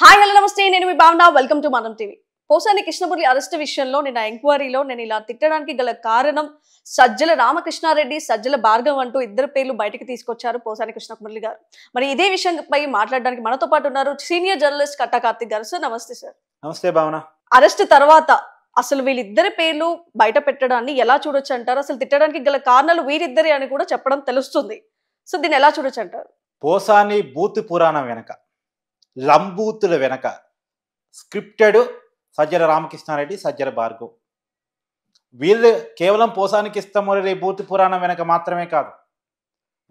Hi hello నమస్తే నేను మీ భావన వెల్కమ్ టు మనం టీవీ. పోసాని కృష్ణమురళి అరెస్ట్ విషయంలో నిన్న ఎంక్వైరీలో నేను ఇలా తిట్టడానికి గల కారణం సజ్జల రామకృష్ణారెడ్డి, సజ్జల భార్గవ్ అంటూ ఇద్దరు పేర్లు బయటకు తీసుకొచ్చారు పోసాని కృష్ణమురళి గారు. మరి ఇదే విషయంపై మాట్లాడడానికి మనతో పాటు ఉన్నారు సీనియర్ జర్నలిస్ట్ కట్టా కార్తిక్ గారు. సార్ నమస్తే సార్. నమస్తే భావన. అరెస్ట్ తర్వాత అసలు వీళ్ళిద్దరి పేర్లు బయట పెట్టడాన్ని ఎలా చూడొచ్చు అంటారు? అసలు తిట్టడానికి గల కారణాలు వీరిద్దరే అని కూడా చెప్పడం తెలుస్తుంది. సో దీన్ని ఎలా చూడొచ్చు అంటారు? పోసాని బూత్ పురాణం వెనక, లంబూతుల వెనక స్క్రిప్టెడ్ సజ్జల రామకృష్ణారెడ్డి, సజ్జల భార్గవ్. వీళ్ళు కేవలం పోసాని కృష్ణమురళి బూత్ పురాణం వెనక మాత్రమే కాదు,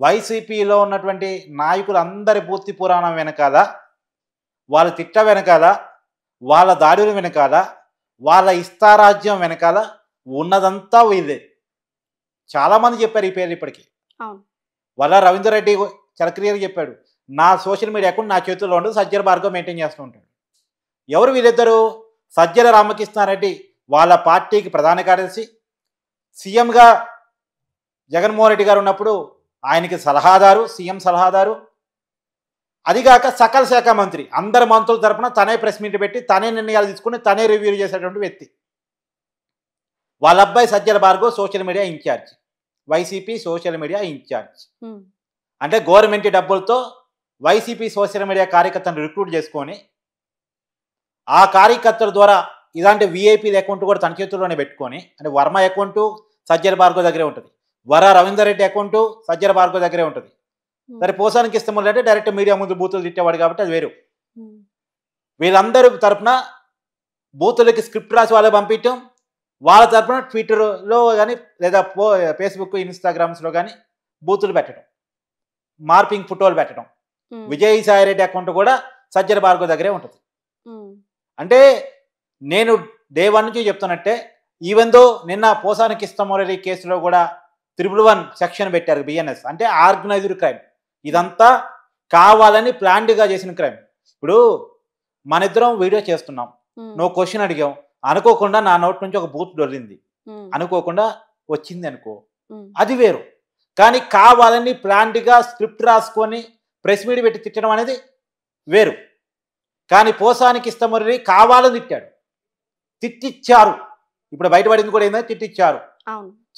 వైసీపీలో ఉన్నటువంటి నాయకులందరి బూత్ పురాణం వెనకాల, వాళ్ళ తిట్ట వెనకాల, వాళ్ళ దాడుల వెనకాల, వాళ్ళ ఇస్తారాజ్యం వెనకాల ఉన్నదంతా వీళ్ళే. చాలామంది చెప్పారు ఈ పేరు ఇప్పటికీ. వాళ్ళ రవీందర్ రెడ్డి చాలా క్లియర్గా చెప్పాడు, నా సోషల్ మీడియా అకౌంట్ నా చేతుల్లో ఉండదు, సజ్జల భార్గవ్ మెయింటైన్ చేస్తూ ఉంటాడు. ఎవరు వీళ్ళిద్దరు? సజ్జల రామకృష్ణారెడ్డి వాళ్ళ పార్టీకి ప్రధాన కార్యదర్శి, సీఎంగా జగన్మోహన్ రెడ్డి గారు ఉన్నప్పుడు ఆయనకి సలహాదారు, సీఎం సలహాదారు. అదిగాక సకల శాఖ మంత్రి, అందరు మంత్రుల తరపున తనే ప్రెస్ మీట్ పెట్టి తనే నిర్ణయాలు తీసుకుని తనే రివ్యూ చేసేటువంటి వ్యక్తి. వాళ్ళ అబ్బాయి Sajjala Bhargav social media incharge, YCP social media incharge. అంటే గవర్నమెంట్ డబ్బులతో వైసీపీ సోషల్ మీడియా కార్యకర్తలను రిక్రూట్ చేసుకొని ఆ కార్యకర్తల ద్వారా ఇలాంటి వీఐపీల అకౌంట్ కూడా తన చేతుల్లోనే పెట్టుకొని, అంటే వర్మ అకౌంటు సజ్జల భార్గవ్ దగ్గరే ఉంటుంది, వర రవీందర్ రెడ్డి అకౌంటు సజ్జల భార్గవ్ దగ్గరే ఉంటుంది. సరే పోసానికి ఇష్టం అంటే డైరెక్ట్ మీడియా ముందు బూతులు తిట్టేవాడు కాబట్టి అది వేరు. వీళ్ళందరూ తరపున బూతులకి స్క్రిప్ట్ రాసి వాళ్ళకి పంపించడం, వాళ్ళ తరపున ట్విట్టర్లో కానీ లేదా ఫేస్బుక్ ఇన్స్టాగ్రామ్స్లో కానీ బూతులు పెట్టడం, మార్పింగ్ ఫోటోలు పెట్టడం. విజయసాయి రెడ్డి అకౌంట్ కూడా సజ్జల భార్గవ్ దగ్గరే ఉంటుంది. అంటే నేను డే 1 నుంచి చెప్తున్నట్టే, ఈవెన్ దో నిన్న పోసాని కృష్ణమురళి కేసులో కూడా 111 సెక్షన్ పెట్టారు, బిఎన్ఎస్ అంటే ఆర్గనైజ్డ్ క్రైమ్. ఇదంతా కావాలని ప్లాన్డ్గా చేసిన క్రైమ్. ఇప్పుడు మన ఇద్దరం వీడియో చేస్తున్నాం, నువ్వు క్వశ్చన్ అడిగావు, అనుకోకుండా నా నోట్ నుంచి ఒక బూత్ దొరికింది, అనుకోకుండా వచ్చింది అనుకో, అది వేరు. కానీ కావాలని ప్లాన్డ్గా స్క్రిప్ట్ రాసుకొని ప్రెస్ మీట్ పెట్టి తిట్టడం అనేది వేరు. కానీ పోసాని కృష్ణమురళి కావాలని తిట్టాడు, తిట్టిచ్చారు. ఇప్పుడు బయటపడింది కూడా ఏంటంటే తిట్టిచ్చారు.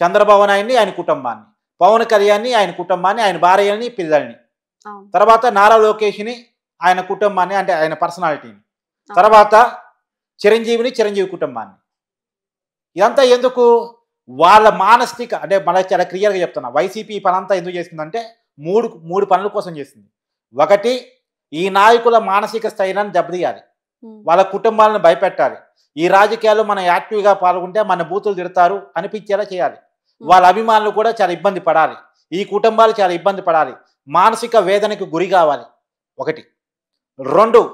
చంద్రబాబు నాయుడిని, ఆయన కుటుంబాన్ని, పవన్ కళ్యాణ్ని, ఆయన కుటుంబాన్ని, ఆయన భార్యని, పిల్లల్ని, తర్వాత నారా లోకేష్ని, ఆయన కుటుంబాన్ని, అంటే ఆయన పర్సనాలిటీని, తర్వాత చిరంజీవిని, చిరంజీవి కుటుంబాన్ని. ఇదంతా ఎందుకు? వాళ్ళ మానసిక, అంటే మనకి చాలా క్లియర్గా చెప్తున్నా, వైసీపీ ఈ పనంతా ఎందుకు చేసిందంటే మూడు పనుల కోసం చేసింది. ఒకటి, ఈ నాయకుల మానసిక స్థైర్యాన్ని దెబ్బతీయాలి, వాళ్ళ కుటుంబాలను భయపెట్టాలి. ఈ రాజకీయాల్లో మనం యాక్టివ్గా పాల్గొంటే మన బూతులు తిడతారు అనిపించేలా చేయాలి. వాళ్ళ అభిమానులు కూడా చాలా ఇబ్బంది పడాలి, ఈ కుటుంబాలు చాలా ఇబ్బంది పడాలి, మానసిక వేదనకు గురి కావాలి. ఒకటి. 2,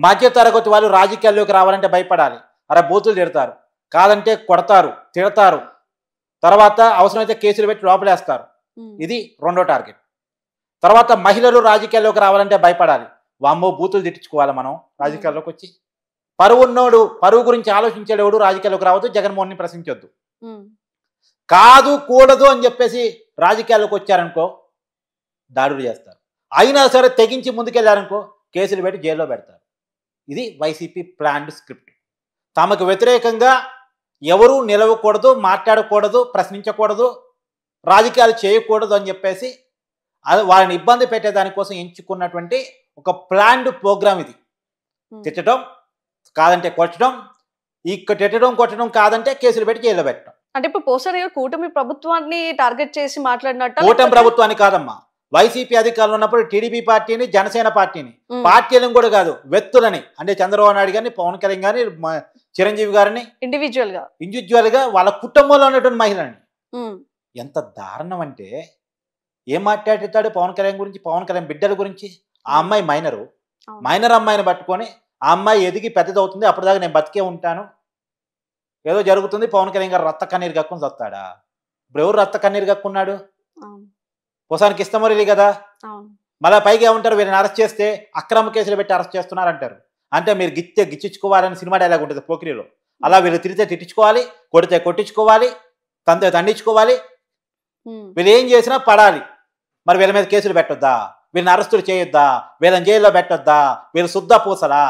మధ్యతరగతి వాళ్ళు రాజకీయాల్లోకి రావాలంటే భయపడాలి, అరే బూతులు తిడతారు, కాదంటే కొడతారు, తిడతారు, తర్వాత అవసరమైతే కేసులు పెట్టి లోపలేస్తారు. ఇది 2వ టార్గెట్. తర్వాత మహిళలు రాజకీయాల్లోకి రావాలంటే భయపడాలి, వామ్మో బూతులు తిట్టించుకోవాలి మనం రాజకీయాల్లోకి వచ్చి. పరువున్నోడు, పరువు గురించి ఆలోచించేవాడు రాజకీయాల్లోకి రావద్దు, జగన్మోహన్ని ప్రశ్నించొద్దు. కాదు కూడదు అని చెప్పేసి రాజకీయాల్లోకి వచ్చారనుకో దాడులు చేస్తారు, అయినా సరే తెగించి ముందుకెళ్ళారనుకో కేసులు పెట్టి జైల్లో పెడతారు. ఇది వైసీపీ ప్లాన్డ్ స్క్రిప్ట్. తమకు వ్యతిరేకంగా ఎవరూ నిలవకూడదు, మాట్లాడకూడదు, ప్రశ్నించకూడదు, రాజకీయాలు చేయకూడదు అని చెప్పేసి వాళ్ళని ఇబ్బంది పెట్టేదానికోసం ఎంచుకున్నటువంటి ఒక ప్లాన్డ్ ప్రోగ్రామ్ ఇది. తిట్టడం కాదంటే కొట్టడం, తిట్టడం కొట్టడం కాదంటే కేసులు పెట్టి జైల్లో పెట్టడం. అంటే ఇప్పుడు పోసాని కూటమి ప్రభుత్వాన్ని టార్గెట్ చేసి మాట్లాడినట్టు? కూటమి ప్రభుత్వాన్ని కాదమ్మా, వైసీపీ అధికారులు ఉన్నప్పుడు టీడీపీ పార్టీని, జనసేన పార్టీని, పార్టీలను కూడా కాదు, వ్యక్తులని, అంటే చంద్రబాబు నాయుడు గారిని, పవన్ కళ్యాణ్ గారిని, చిరంజీవి గారిని ఇండివిజువల్ గా వాళ్ళ కుటుంబంలో ఉన్నటువంటి మహిళని. ఎంత దారుణం అంటే, ఏం మాట్లాడతాడు పవన్ కళ్యాణ్ గురించి, పవన్ కళ్యాణ్ బిడ్డల గురించి? ఆ అమ్మాయి మైనర్ అమ్మాయిని పట్టుకొని, ఆ అమ్మాయి ఎదిగి పెద్దదవుతుంది, అప్పటిదాకా నేను బతికే ఉంటాను, ఏదో జరుగుతుంది, పవన్ కళ్యాణ్ గారు రక్త కన్నీరు కక్కుని చస్తాడా? ఇప్పుడు ఎవరు రక్త కన్నీరు కక్కున్నాడు? పోసాని కృష్ణమురళి కదా. మళ్ళీ పైగా ఏమంటారు, వీళ్ళని అరెస్ట్ చేస్తే అక్రమ కేసులు పెట్టి అరెస్ట్ చేస్తున్నారు అంటారు. అంటే మీరు గిచ్చించుకోవాలని సినిమా డైలాగ్ ఉంటుంది పోకిరిలో, అలా వీళ్ళు తిరిగితే తిట్టించుకోవాలి, కొడితే కొట్టించుకోవాలి, తంతే దండించుకోవాలి, వీళ్ళు ఏం చేసినా పడాలి. మరి వీళ్ళ మీద కేసులు పెట్టొద్దా? వీళ్ళని అరెస్టులు చేయొద్దా? వీళ్ళని జైల్లో పెట్టొద్దా? వీళ్ళు శుద్ధ పూసలా?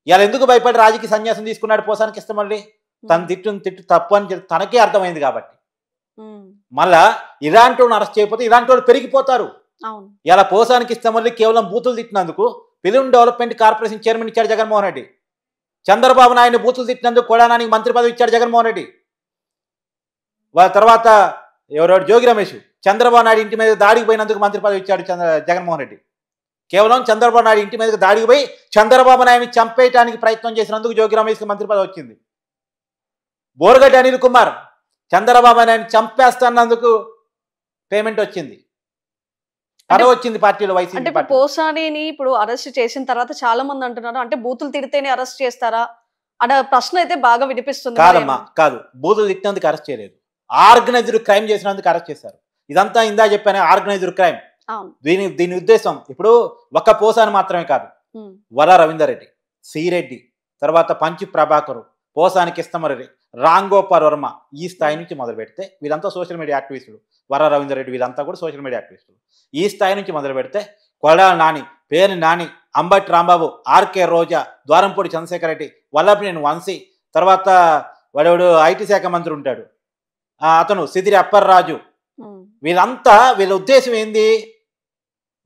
ఇలా ఎందుకు భయపడి రాజకీయ సన్యాసం తీసుకున్నాడు పోసాని కృష్ణమురళి? తను తిట్టు తప్పు అని తనకే అర్థమైంది కాబట్టి. మళ్ళా ఇలాంటి వాళ్ళని అరెస్ట్ చేయకపోతే ఇలాంటి వాళ్ళు పెరిగిపోతారు. ఇలా పోసాని కృష్ణమురళి కేవలం బూతులు తిట్టినందుకు ఫిలిం డెవలప్మెంట్ కార్పొరేషన్ చైర్మన్ ఇచ్చాడు జగన్మోహన్ రెడ్డి. చంద్రబాబు నాయుడు బూతులు తిట్టినందుకు కొడానానికి మంత్రి పదవి ఇచ్చాడు జగన్మోహన్ రెడ్డి. వాళ్ళ తర్వాత ఎవరెవరు జోగి రమేష్ చంద్రబాబు నాయుడు ఇంటి మీద దాడికి పోయినందుకు మంత్రి పదవి ఇచ్చాడు జగన్మోహన్ రెడ్డి. కేవలం చంద్రబాబు నాయుడు ఇంటి మీద దాడికి పోయి చంద్రబాబు నాయుడిని చంపేయడానికి ప్రయత్నం చేసినందుకు జోగి రమేష్కి మంత్రి పదవి వచ్చింది. బోరగడ్డి అనిల్ కుమార్ చంద్రబాబు నాయుడిని చంపేస్తున్నందుకు పేమెంట్ వచ్చింది, పదవి వచ్చింది పార్టీలో వైసీపీ. అంటే పోసానిని ఇప్పుడు అరెస్ట్ చేసిన తర్వాత చాలా మంది అంటున్నారు అంటే బూతులు తిడితేనే అరెస్ట్ చేస్తారా అనే ప్రశ్న అయితే బాగా వినిపిస్తుంది. కాదమ్మా, కాదు, బూతులు తిట్టినందుకు అరెస్ట్ చేయలేదు, ఆర్గనైజ్డ్ క్రైమ్ చేసినందుకు అరెస్ట్ చేశారు. ఇదంతా ఇందా చెప్పానే ఆర్గనైజ్డ్ క్రైమ్. దీని ఉద్దేశం ఇప్పుడు ఒక్క పోసాని మాత్రమే కాదు, వర రవీందర్ రెడ్డి, సిరెడ్డి, తర్వాత పంచి ప్రభాకరు, పోసాని కృష్ణమురళి, రాంగోపాల్ వర్మ, ఈ స్థాయి నుంచి మొదలు పెడితే వీళ్ళంతా సోషల్ మీడియా యాక్టివిస్టులు. వర రవీందర్ రెడ్డి వీళ్ళంతా కూడా సోషల్ మీడియా యాక్టివిస్టులు. ఈ స్థాయి నుంచి మొదలు పెడితే కొడాల నాని, పేరు నాని, అంబటి రాంబాబు, ఆర్కే రోజా, ద్వారంపూడి చంద్రశేఖర్ రెడ్డి, వల్లభనేని వంశీ, తర్వాత వాడేవాడు ఐటీ శాఖ మంత్రి ఉంటాడు అతను సిదిరి అప్పర్రాజు, వీళ్ళంతా వీళ్ళ ఉద్దేశం ఏంది?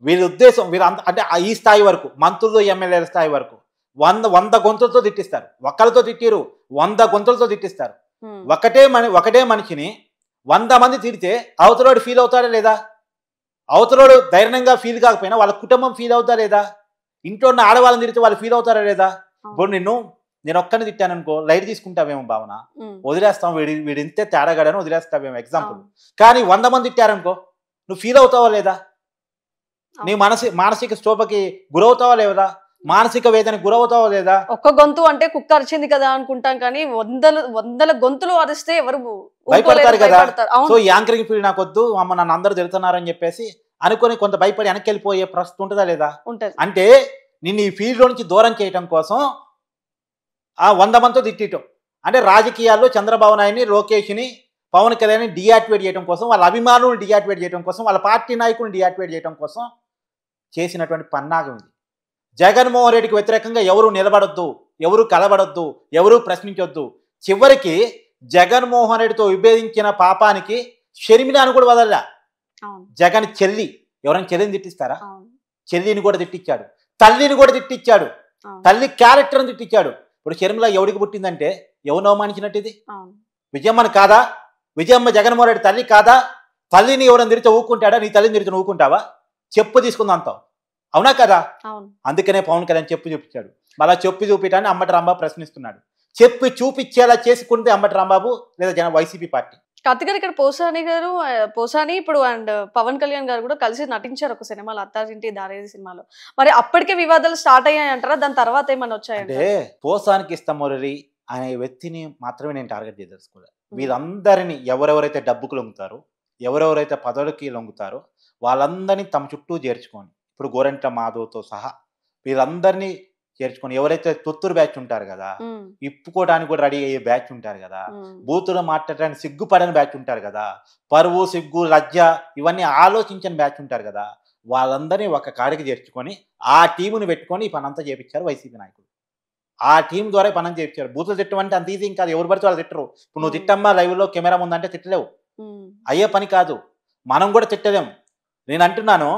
వీళ్ళంతా అంటే ఈ స్థాయి వరకు మంత్రులు ఎమ్మెల్యేల స్థాయి వరకు వంద గొంతులతో తిట్టిస్తారు. ఒక్కరితో తిట్టిరు, 100 గొంతులతో తిట్టిస్తారు. ఒకటే మనిషిని 100 మంది తిడితే అవతలోడు ఫీల్ అవుతాడా లేదా? అవతలోడు ధైర్యంగా ఫీల్ కాకపోయినా వాళ్ళ కుటుంబం ఫీల్ అవుతా లేదా? ఇంట్లో ఉన్న ఆడవాళ్ళని తిడితే వాళ్ళు ఫీల్ అవుతారా లేదా? ఇప్పుడు నేను ఒక్కరిని తిట్టాను అనుకో, లైట్ తీసుకుంటావేమో భావన, వదిలేస్తాం, వీడింతే తేడాగాడని వదిలేస్తావేమో ఎగ్జాంపుల్. కానీ 100 మంది తిట్టారనుకో, నువ్వు ఫీల్ అవుతావా లేదా? నీ మానసిక క్షోభకి గురవుతావా లేదా? మానసిక వేదనకి గురవుతావా లేదా? ఒక్క గొంతు అంటే కుక్క అరిచింది కదా అనుకుంటాం, కానీ వందల గొంతులు అరిస్తే ఎవరు భయపడతారు కదా. సో యాంకరింగ్ ఫీల్డ్ నాకు వద్దు, అమ్మ నన్ను అందరూ తిడుతున్నారని చెప్పేసి అనుకుని కొంత భయపడి వెనక్కి వెళ్ళిపోయే ప్రశ్న ఉంటుందా లేదా? అంటే నిన్ను ఈ ఫీల్డ్ లో నుంచి దూరం చేయటం కోసం ఆ 100 మందితో తిట్టడం, అంటే రాజకీయాల్లో చంద్రబాబు నాయుడిని, లోకేష్ని, పవన్ కళ్యాణ్ని డియాక్టివేట్ చేయడం కోసం, వాళ్ళ అభిమానులను డియాక్టివేట్ చేయడం కోసం, వాళ్ళ పార్టీ నాయకులను డియాక్టివేట్ చేయడం కోసం చేసినటువంటి పన్నాగం ఇది. జగన్మోహన్ రెడ్డికి వ్యతిరేకంగా ఎవరు నిలబడొద్దు, ఎవరు కలబడొద్దు, ఎవరు ప్రశ్నించొద్దు. చివరికి జగన్మోహన్ రెడ్డితో విభేదించిన పాపానికి షర్మిలాను కూడా వదలలా. జగన్ చెల్లి, ఎవరైనా చెల్లిని తిట్టిస్తారా? చెల్లిని కూడా తిట్టించాడు, తల్లిని కూడా తిట్టించాడు, తల్లి క్యారెక్టర్ని తిట్టించాడు. ఇప్పుడు షర్మిల ఎవడికి పుట్టిందంటే ఎవరిని అవమానించినట్టు ఇది? విజయమ్మని కాదా? విజయమ్మ జగన్మోహన్ రెడ్డి తల్లి కాదా? తల్లిని ఎవరైనా తిరిగితే ఊరుకుంటాడా? నీ తల్లిని తిరిగితే ఊరుకుంటావా? చెప్పు తీసుకుందాంతావు, అవునా కదా? అందుకనే పవన్ కళ్యాణ్ చెప్పు చూపించాడు. మళ్ళా చెప్పు చూపించడాన్ని అంబటి రాంబాబు ప్రశ్నిస్తున్నాడు. చెప్పి చూపించేలా చేసుకుంటే అంబటి రాంబాబు లేదా వైసీపీ పార్టీ. కార్తిక్ గారు, ఇక్కడ పోసాని ఇప్పుడు అండ్ పవన్ కళ్యాణ్ గారు కూడా కలిసి నటించారు ఒక సినిమాలో, అత్తారింటి దారేది సినిమాలో. మరి అప్పటికే వివాదాలు స్టార్ట్ అయ్యాయి అంటారా? దాని తర్వాత ఏమన్నా వచ్చాయంటే పోసాని కృష్ణమురళి అనే వ్యక్తిని మాత్రమే నేను టార్గెట్ చేయదలుచుకోలేదు. వీళ్ళందరినీ ఎవరెవరైతే డబ్బుకు లొంగుతారో, ఎవరెవరైతే పదవులకి లొంగుతారో వాళ్ళందరినీ తమ చుట్టూ చేర్చుకొని, ఇప్పుడు గోరంట్ల మాధవ్తో సహా వీళ్ళందరినీ చేర్చుకొని, ఎవరైతే తొత్తురు బ్యాచ్ ఉంటారు కదా, ఇప్పుకోవడానికి కూడా రెడీ అయ్యే బ్యాచ్ ఉంటారు కదా, బూతులు మాట్లాడడానికి సిగ్గుపడని బ్యాచ్ ఉంటారు కదా, పరువు, సిగ్గు, లజ్జ ఇవన్నీ ఆలోచించిన బ్యాచ్ ఉంటారు కదా, వాళ్ళందరినీ ఒక కాడికి చేర్చుకొని ఆ టీముని పెట్టుకొని ఈ పనంతా చేపించారు వైసీపీ నాయకులు. ఆ టీం ద్వారా ఈ పనం చేపించారు. బూతులు తిట్టమంటే అంత ఈజీ కాదు, ఎవరు పడితే వాళ్ళు తిట్టరు. ఇప్పుడు నువ్వు తిట్టమ్మా లైవ్లో కెమెరా ముందంటే తిట్టలేవు, అయ్యే పని కాదు. మనం కూడా తిట్టలేము. నేను అంటున్నాను,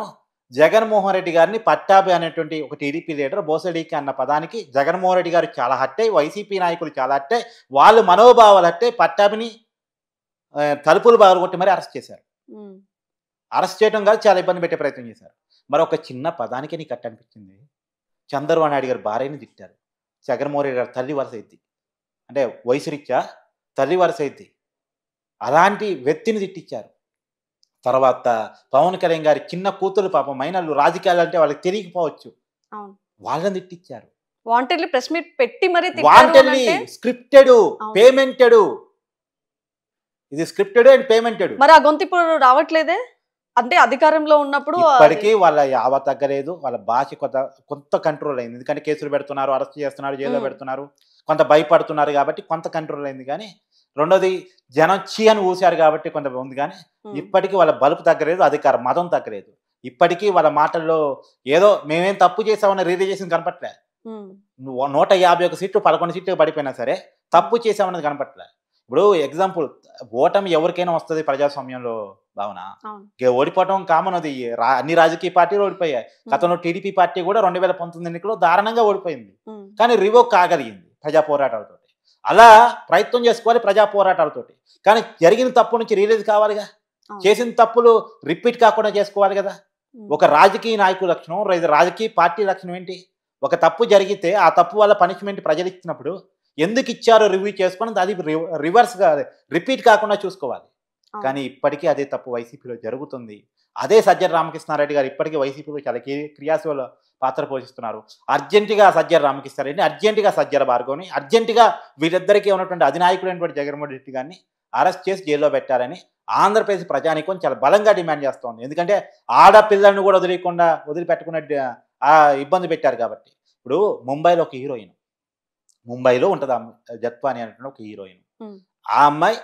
జగన్మోహన్ రెడ్డి గారిని పట్టాభి అనేటువంటి ఒక టీడీపీ లీడర్ బోసడీకి అన్న పదానికి జగన్మోహన్ రెడ్డి గారు చాలా హట్టాయి, వైసీపీ నాయకులు చాలా హట్టాయి, వాళ్ళు మనోభావాలు హట్టాయి. పట్టాభిని తలుపులు బాగా కొట్టి మరీ అరెస్ట్ చేశారు. అరెస్ట్ చేయడం కాదు, చాలా ఇబ్బంది పెట్టే ప్రయత్నం చేశారు. మరి ఒక చిన్న పదానికే నీకు అట్ట అనిపించింది. చంద్రబాబు నాయుడు గారు భార్యని తిట్టారు, జగన్మోహన్ రెడ్డి గారు తల్లి వరుస అయింది, అంటే వయసు రీత్యా తల్లి వరుస అయింది, అలాంటి వ్యక్తిని తిట్టించారు. తర్వాత పవన్ కళ్యాణ్ గారి చిన్న కూతురు పాపం మైనర్లు, రాజకీయాలు అంటే వాళ్ళకి తెలియకపోవచ్చు, వాళ్ళని తిట్టించారు. వాంటెడ్లీ ప్రెస్ మీట్ పెట్టి మరి వాంటెడ్లీ స్క్రిప్టెడ్, పేమెంటెడ్, ఇది స్క్రిప్టెడ్ అండ్ పేమెంటెడ్. మరి ఆ గొంతు ఇప్పుడు రావట్లేదే, అంటే అధికారంలో ఉన్నప్పుడు ఇప్పటికీ వాళ్ళ యావ తగ్గలేదు, వాళ్ళ భాష కొంత కంట్రోల్ అయింది. ఎందుకంటే కేసులు పెడుతున్నారు, అరెస్ట్ చేస్తున్నారు, జైల్లో పెడుతున్నారు, కొంత భయపడుతున్నారు కాబట్టి కొంత కంట్రోల్ అయింది. కానీ రెండోది జనం చీ అని ఊసారు కాబట్టి కొంత ఉంది. కానీ ఇప్పటికీ వాళ్ళ బలుపు తగ్గలేదు, అధికారం మతం తగ్గలేదు. ఇప్పటికీ వాళ్ళ మాటల్లో ఏదో మేమేం తప్పు చేసామన్న రియలైజేషన్ కనపట్లే. 151 సీట్లు 11 సీట్లు పడిపోయినా సరే తప్పు చేసామన్నది కనపట్లే. ఇప్పుడు ఎగ్జాంపుల్, ఓటమి ఎవరికైనా వస్తుంది ప్రజాస్వామ్యంలో భావన. ఓడిపోవటం కామన్, అది అన్ని రాజకీయ పార్టీలు ఓడిపోయాయి. గతంలో టీడీపీ పార్టీ కూడా 2019 ఎన్నికల్లో దారుణంగా ఓడిపోయింది, కానీ రివోక్ కాగలిగింది ప్రజా పోరాటాలతోటి. అలా ప్రయత్నం చేసుకోవాలి ప్రజా పోరాటాలతోటి, కానీ జరిగిన తప్పు నుంచి రియలైజ్ కావాలిగా. చేసిన తప్పులు రిపీట్ కాకుండా చేసుకోవాలి కదా. ఒక రాజకీయ నాయకుల లక్షణం, రాజకీయ పార్టీ లక్షణం ఏంటి? ఒక తప్పు జరిగితే ఆ తప్పు వల్ల పనిష్మెంట్ ప్రజలు ఇచ్చినప్పుడు ఎందుకు ఇచ్చారో రివ్యూ చేసుకొని అది రివర్స్గా రిపీట్ కాకుండా చూసుకోవాలి. కానీ ఇప్పటికీ అదే తప్పు వైసీపీలో జరుగుతుంది. అదే సజ్జల రామకృష్ణారెడ్డి గారు ఇప్పటికీ వైసీపీలో చాలా క్రియాశీల పాత్ర పోషిస్తున్నారు. అర్జెంటుగా సజ్జల రామకృష్ణారెడ్డిని, అర్జెంటుగా సజ్జల భార్గవ్ని, అర్జెంటుగా వీరిద్దరికీ ఉన్నటువంటి అధినాయకుడైనటువంటి జగన్మోహన్ రెడ్డి గారిని అరెస్ట్ చేసి జైల్లో పెట్టాలని ఆంధ్రప్రదేశ్ ప్రజానీకం చాలా బలంగా డిమాండ్ చేస్తోంది. ఎందుకంటే ఆడపిల్లలను కూడా వదిలిపెట్టకుండా ఇబ్బంది పెట్టారు కాబట్టి. ఇప్పుడు ముంబైలో ఒక హీరోయిన్, ముంబైలో ఉంటుంది జత్వాని అనేటువంటి ఒక హీరోయిన్. ఆ అమ్మాయి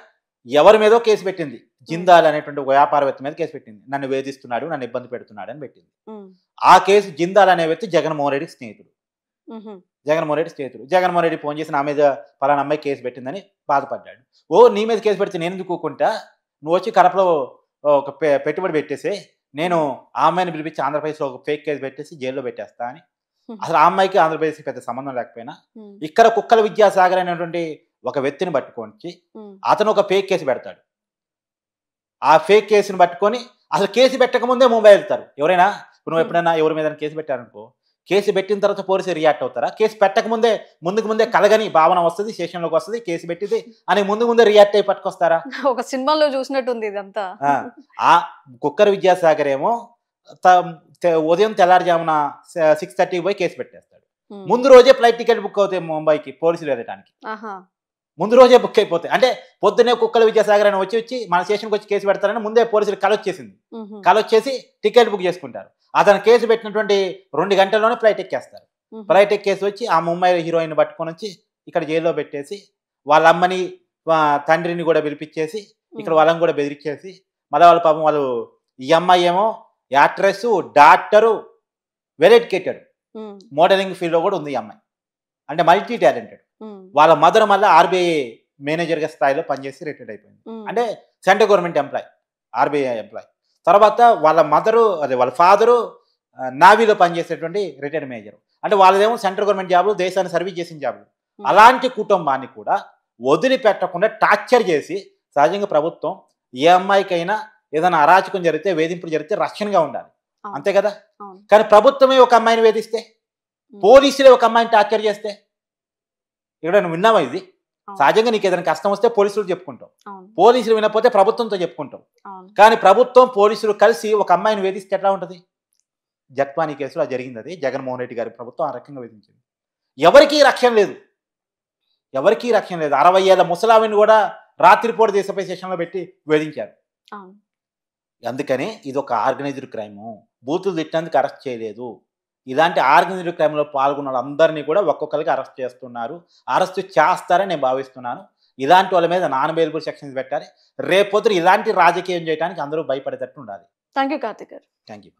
ఎవరి మీదో కేసు పెట్టింది. జిందాల్ అనేటువంటి ఒక వ్యాపారవేత్త మీద కేసు పెట్టింది. నన్ను వేధిస్తున్నాడు, నన్ను ఇబ్బంది పెడుతున్నాడు అని పెట్టింది. ఆ కేసు జిందాల్ అనే వ్యక్తి జగన్మోహన్ రెడ్డి స్నేహితుడు. జగన్మోహన్ రెడ్డి ఫోన్ చేసి నా మీద పలానా అమ్మాయి కేసు పెట్టిందని బాధపడ్డాడు. నీ మీద కేసు పెడితే నేను ఎందుకు కూకుంటా, నువ్వు వచ్చి కడపలో ఒక పెట్టుబడి పెట్టేసి నేను ఆ అమ్మాయిని పిలిపించి ఆంధ్రప్రదేశ్లో ఒక ఫేక్ కేసు పెట్టేసి జైల్లో పెట్టేస్తా అని. అసలు ఆ అమ్మాయికి ఆంధ్రప్రదేశ్కి పెద్ద సంబంధం లేకపోయినా ఇక్కడ కుక్కల విద్యాసాగర్ అనేటువంటి ఒక వ్యక్తిని పట్టుకొని అతను ఒక ఫేక్ కేసు పెడతాడు. ఆ ఫేక్ కేసుని పట్టుకొని అసలు కేసు పెట్టక ముందే ముంబై వెళ్తారు. ఎవరైనా ఇప్పుడు నువ్వు ఎప్పుడైనా ఎవరి మీద కేసు పెట్టారనుకో, కేసు పెట్టిన తర్వాత పోలీసులు రియాక్ట్ అవుతారా? కేసు పెట్టక ముందే కలగని భావన వస్తుంది, స్టేషన్లోకి వస్తుంది, కేసు పెట్టింది అని ముందే రియాక్ట్ అయ్యి పట్టుకొస్తారా? ఒక సినిమాలో చూసినట్టుంది ఇదంతా. ఆ కుక్కర విద్యాసాగర్ ఏమో ఉదయం తెల్లారుజామున 6:30కి పోయి కేసు పెట్టేస్తాడు. ముందు రోజే ఫ్లైట్ టికెట్ బుక్ అవుతాయి ముంబైకి పోలీసులు వెళ్ళడానికి. ముందు రోజే బుక్ అయిపోతాయి. అంటే పొద్దునే కుక్కల విద్యాసాగర్ అని వచ్చి మన స్టేషన్కి వచ్చి కేసు పెడతారని ముందే పోలీసులు కలొచ్చేసి టికెట్ బుక్ చేసుకుంటారు. అతను కేసు పెట్టినటువంటి 2 గంటల్లోనే ఫ్లైట్ ఎక్కేస్తారు. ఫ్లైట్ ఎక్కేసి వచ్చి ఆ ముంబై హీరోయిన్ పట్టుకొని వచ్చి ఇక్కడ జైల్లో పెట్టేసి వాళ్ళ అమ్మని తండ్రిని కూడా పిలిపించేసి ఇక్కడ వాళ్ళని కూడా బెదిరించేసి మళ్ళీ వాళ్ళ పాపం వాళ్ళు ఈ అమ్మాయి ఏమో actress, doctor, well educated, modelling ఫీల్డ్లో కూడా ఉంది ఈ అమ్మాయి, అంటే మల్టీ టాలెంటెడ్. వాళ్ళ మదర్ మళ్ళీ ఆర్బీఐ మేనేజర్గా స్థాయిలో పనిచేసి రిటైర్డ్ అయిపోయింది. అంటే central government employee, RBI employee. తర్వాత వాళ్ళ వాళ్ళ ఫాదరు నావీలో పనిచేసేటువంటి రిటైర్డ్ మేనేజర్. అంటే వాళ్ళదేమో సెంట్రల్ గవర్నమెంట్ జాబ్లు, దేశాన్ని సర్వీస్ చేసిన జాబ్లు. అలాంటి కుటుంబాన్ని కూడా వదిలిపెట్టకుండా టార్చర్ చేసి, సహజంగా ప్రభుత్వం ఏ అమ్మాయికైనా ఏదైనా అరాచకం జరిగితే, వేధింపులు జరిగితే రక్షణగా ఉండాలి, అంతే కదా. కానీ ప్రభుత్వమే ఒక అమ్మాయిని వేధిస్తే, పోలీసులే ఒక అమ్మాయిని టార్చర్ చేస్తే ఇక్కడ నువ్వు విన్నావా? ఇది సహజంగా నీకు ఏదైనా కష్టం వస్తే పోలీసులు చెప్పుకుంటావు, పోలీసులు వినకపోతే ప్రభుత్వంతో చెప్పుకుంటావు. కానీ ప్రభుత్వం పోలీసులు కలిసి ఒక అమ్మాయిని వేధిస్తే ఎట్లా ఉంటుంది? జత్వాని కేసులో జరిగింది. అది జగన్మోహన్ రెడ్డి గారి ప్రభుత్వం ఆ రకంగా వేధించింది. ఎవరికీ రక్షణ లేదు. 60 ఏళ్ల ముసలావిని కూడా రాత్రిపూట దేశపై సెషన్లో పెట్టి వేధించారు. అందుకని ఇది ఒక ఆర్గనైజ్డ్ క్రైము. బూతులు తిట్టినందుకు అరెస్ట్ చేయలేదు. ఇలాంటి ఆర్గనైజ్డ్ క్రైమ్లో పాల్గొన్న వాళ్ళందరినీ కూడా ఒక్కొక్కరికి అరెస్ట్ చేస్తున్నారు, అరెస్ట్ చేస్తారని నేను భావిస్తున్నాను. ఇలాంటి వాళ్ళ మీద నాన్ బెయిలబుల్ సెక్షన్స్ పెట్టాలి. రేపొద్దు ఇలాంటి రాజకీయం చేయడానికి అందరూ భయపడేటట్టు ఉండాలి. థ్యాంక్ యూ కార్తిక్ గారు. Thank you.